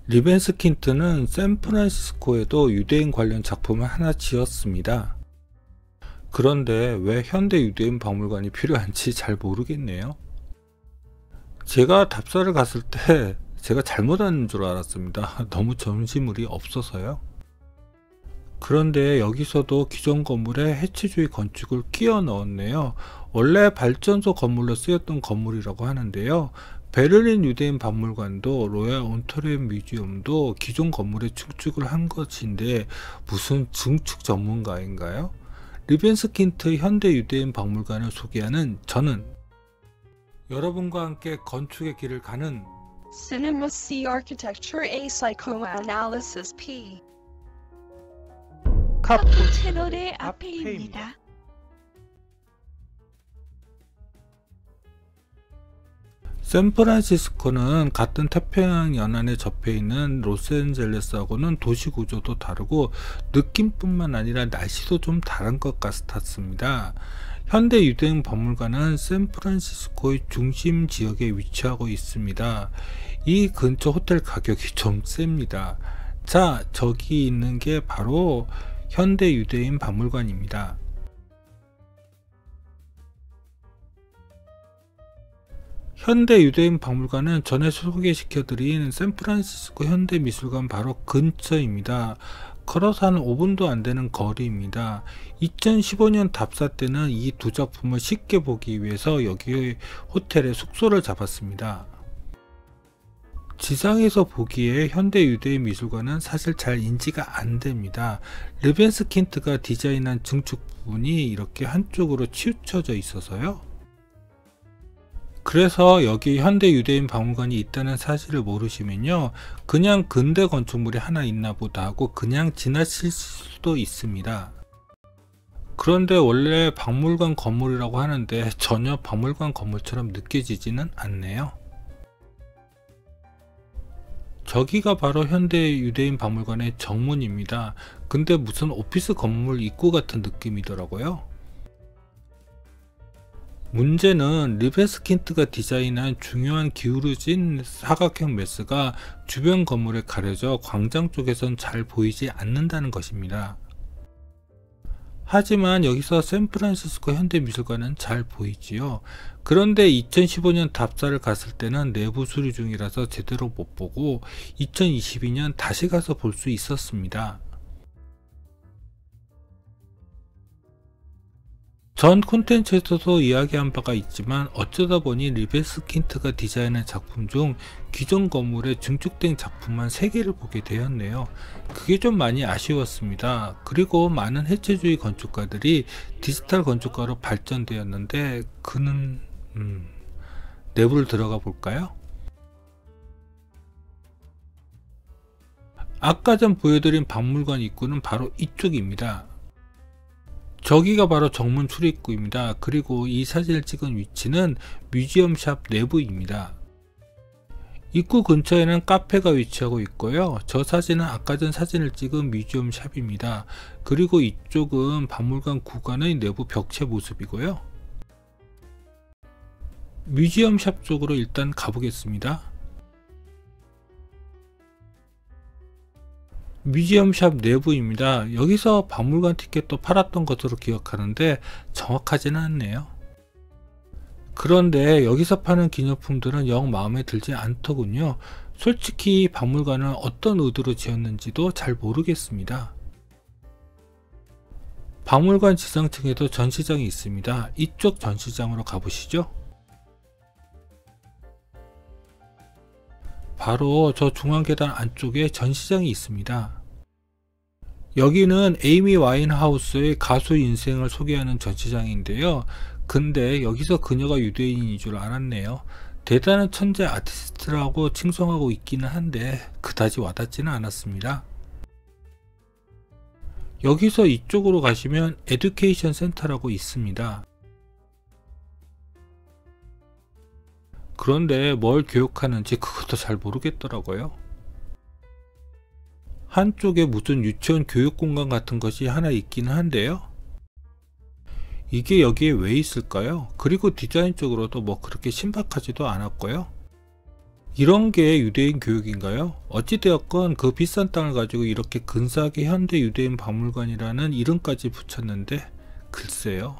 리벤스킨트는 샌프란시스코에도 유대인 관련 작품을 하나 지었습니다. 그런데 왜 현대 유대인 박물관이 필요한지 잘 모르겠네요. 제가 답사를 갔을 때 제가 잘못한 줄 알았습니다. 너무 전시물이 없어서요. 그런데 여기서도 기존 건물에 해체주의 건축을 끼워 넣었네요. 원래 발전소 건물로 쓰였던 건물이라고 하는데요. 베를린 유대인 박물관도 로얄 온토리엔 뮤지엄도 기존 건물에 증축을 한 것인데 무슨 증축 전문가인가요? 리벤스킨트 현대 유대인 박물관을 소개하는 저는 여러분과 함께 건축의 길을 가는 Cinema C Architecture A Psychoanalysis P 카푸 채널의 앞에입니다. 샌프란시스코는 같은 태평양 연안에 접해 있는 로스앤젤레스하고는 도시 구조도 다르고 느낌뿐만 아니라 날씨도 좀 다른 것 같았습니다. 현대 유대인 박물관은 샌프란시스코의 중심 지역에 위치하고 있습니다. 이 근처 호텔 가격이 좀 셉니다. 자, 저기 있는 게 바로 현대 유대인 박물관입니다. 현대 유대인 박물관은 전에 소개시켜드린 샌프란시스코 현대미술관 바로 근처입니다. 걸어서 한 5분도 안 되는 거리입니다. 2015년 답사 때는 이 두 작품을 쉽게 보기 위해서 여기 호텔에 숙소를 잡았습니다. 지상에서 보기에 현대 유대인 미술관은 사실 잘 인지가 안 됩니다. 리벤스킨트가 디자인한 증축 부분이 이렇게 한쪽으로 치우쳐져 있어서요. 그래서 여기 현대 유대인 박물관이 있다는 사실을 모르시면요, 그냥 근대 건축물이 하나 있나 보다 하고 그냥 지나칠 수도 있습니다. 그런데 원래 박물관 건물이라고 하는데 전혀 박물관 건물처럼 느껴지지는 않네요. 저기가 바로 현대 유대인 박물관의 정문입니다. 근데 무슨 오피스 건물 입구 같은 느낌이더라고요. 문제는 리벤스킨트가 디자인한 중요한 기울어진 사각형 메스가 주변 건물에 가려져 광장 쪽에선 잘 보이지 않는다는 것입니다. 하지만 여기서 샌프란시스코 현대미술관은 잘 보이지요. 그런데 2015년 답사를 갔을 때는 내부 수리 중이라서 제대로 못 보고 2022년 다시 가서 볼 수 있었습니다. 전 콘텐츠에서도 이야기한 바가 있지만 어쩌다 보니 리벤스킨트가 디자인한 작품 중 기존 건물에 증축된 작품만 3개를 보게 되었네요. 그게 좀 많이 아쉬웠습니다. 그리고 많은 해체주의 건축가들이 디지털 건축가로 발전되었는데 그는 내부를 들어가 볼까요? 아까 전 보여드린 박물관 입구는 바로 이쪽입니다. 저기가 바로 정문 출입구입니다. 그리고 이 사진을 찍은 위치는 뮤지엄샵 내부입니다. 입구 근처에는 카페가 위치하고 있고요. 저 사진은 아까 전 사진을 찍은 뮤지엄샵입니다. 그리고 이쪽은 박물관 구간의 내부 벽체 모습이고요. 뮤지엄샵 쪽으로 일단 가보겠습니다. 뮤지엄샵 내부입니다. 여기서 박물관 티켓도 팔았던 것으로 기억하는데 정확하지는 않네요. 그런데 여기서 파는 기념품들은 영 마음에 들지 않더군요. 솔직히 박물관은 어떤 의도로 지었는지도 잘 모르겠습니다. 박물관 지상층에도 전시장이 있습니다. 이쪽 전시장으로 가보시죠. 바로 저 중앙 계단 안쪽에 전시장이 있습니다. 여기는 에이미 와인하우스의 가수 인생을 소개하는 전시장인데요. 근데 여기서 그녀가 유대인인 줄 알았네요. 대단한 천재 아티스트라고 칭송하고 있기는 한데 그다지 와닿지는 않았습니다. 여기서 이쪽으로 가시면 에듀케이션 센터라고 있습니다. 그런데 뭘 교육하는지 그것도 잘 모르겠더라고요. 한쪽에 무슨 유치원 교육 공간 같은 것이 하나 있기는 한데요. 이게 여기에 왜 있을까요? 그리고 디자인적으로도 뭐 그렇게 신박하지도 않았고요. 이런 게 유대인 교육인가요? 어찌되었건 그 비싼 땅을 가지고 이렇게 근사하게 현대 유대인 박물관이라는 이름까지 붙였는데 글쎄요.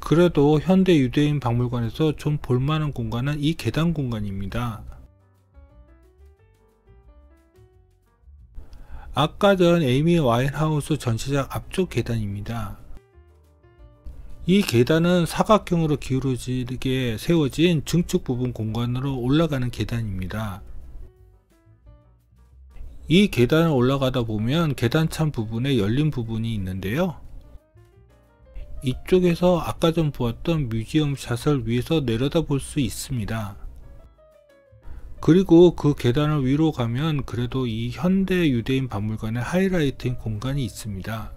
그래도 현대 유대인 박물관에서 좀 볼만한 공간은 이 계단 공간입니다. 아까 전 에이미 와인하우스 전시장 앞쪽 계단입니다. 이 계단은 사각형으로 기울어지게 세워진 증축 부분 공간으로 올라가는 계단입니다. 이 계단을 올라가다 보면 계단찬 부분에 열린 부분이 있는데요. 이쪽에서 아까 전 보았던 뮤지엄 샷을 위에서 내려다 볼 수 있습니다. 그리고 그 계단을 위로 가면 그래도 이 현대 유대인 박물관의 하이라이트인 공간이 있습니다.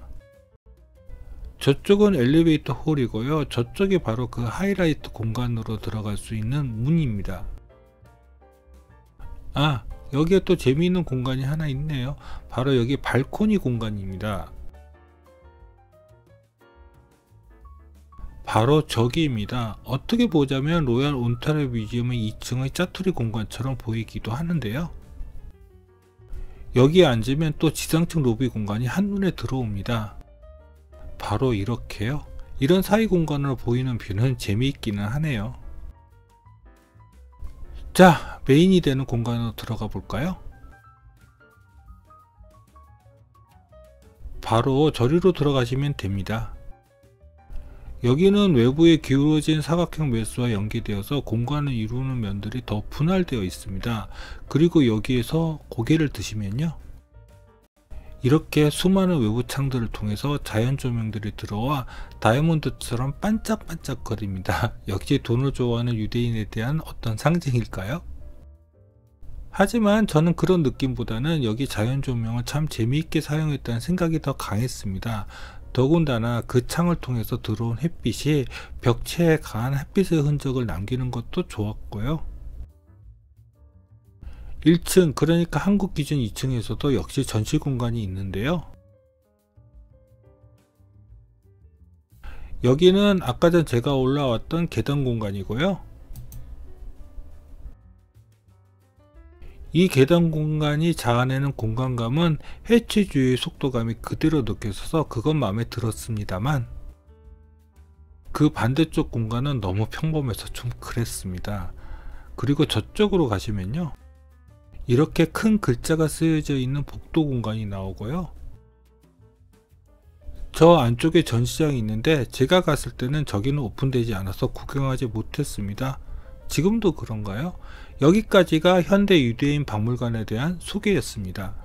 저쪽은 엘리베이터 홀이고요. 저쪽이 바로 그 하이라이트 공간으로 들어갈 수 있는 문입니다. 아, 여기에 또 재미있는 공간이 하나 있네요. 바로 여기 발코니 공간입니다. 바로 저기입니다. 어떻게 보자면 로얄 온타리오 뮤지엄의 2층의 짜투리 공간처럼 보이기도 하는데요. 여기에 앉으면 또 지상층 로비 공간이 한눈에 들어옵니다. 바로 이렇게요. 이런 사이 공간으로 보이는 뷰는 재미있기는 하네요. 자, 메인이 되는 공간으로 들어가 볼까요? 바로 저리로 들어가시면 됩니다. 여기는 외부에 기울어진 사각형 메스와 연계되어서 공간을 이루는 면들이 더 분할되어 있습니다. 그리고 여기에서 고개를 드시면요, 이렇게 수많은 외부 창들을 통해서 자연 조명들이 들어와 다이아몬드처럼 반짝반짝 거립니다. 역시 돈을 좋아하는 유대인에 대한 어떤 상징일까요? 하지만 저는 그런 느낌보다는 여기 자연 조명을 참 재미있게 사용했다는 생각이 더 강했습니다. 더군다나 그 창을 통해서 들어온 햇빛이 벽체에 강한 햇빛의 흔적을 남기는 것도 좋았고요. 1층, 그러니까 한국 기준 2층에서도 역시 전시 공간이 있는데요. 여기는 아까 전 제가 올라왔던 계단 공간이고요. 이 계단 공간이 자아내는 공간감은 해치주의 속도감이 그대로 느껴져서 그건 마음에 들었습니다만, 그 반대쪽 공간은 너무 평범해서 좀 그랬습니다. 그리고 저쪽으로 가시면요, 이렇게 큰 글자가 쓰여져 있는 복도 공간이 나오고요. 저 안쪽에 전시장이 있는데 제가 갔을 때는 저기는 오픈되지 않아서 구경하지 못했습니다. 지금도 그런가요? 여기까지가 현대 유대인 박물관에 대한 소개였습니다.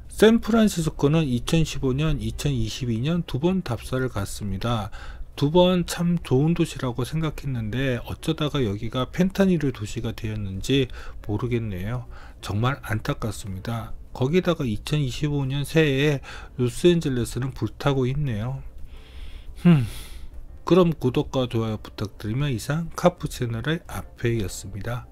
샌프란시스코는 2015년, 2022년 두 번 답사를 갔습니다. 두 번 참 좋은 도시라고 생각했는데 어쩌다가 여기가 펜타닐의 도시가 되었는지 모르겠네요. 정말 안타깝습니다. 거기다가 2025년 새해에 로스앤젤레스는 불타고 있네요. 그럼 구독과 좋아요 부탁드리며 이상 카푸 채널의 아페이였습니다.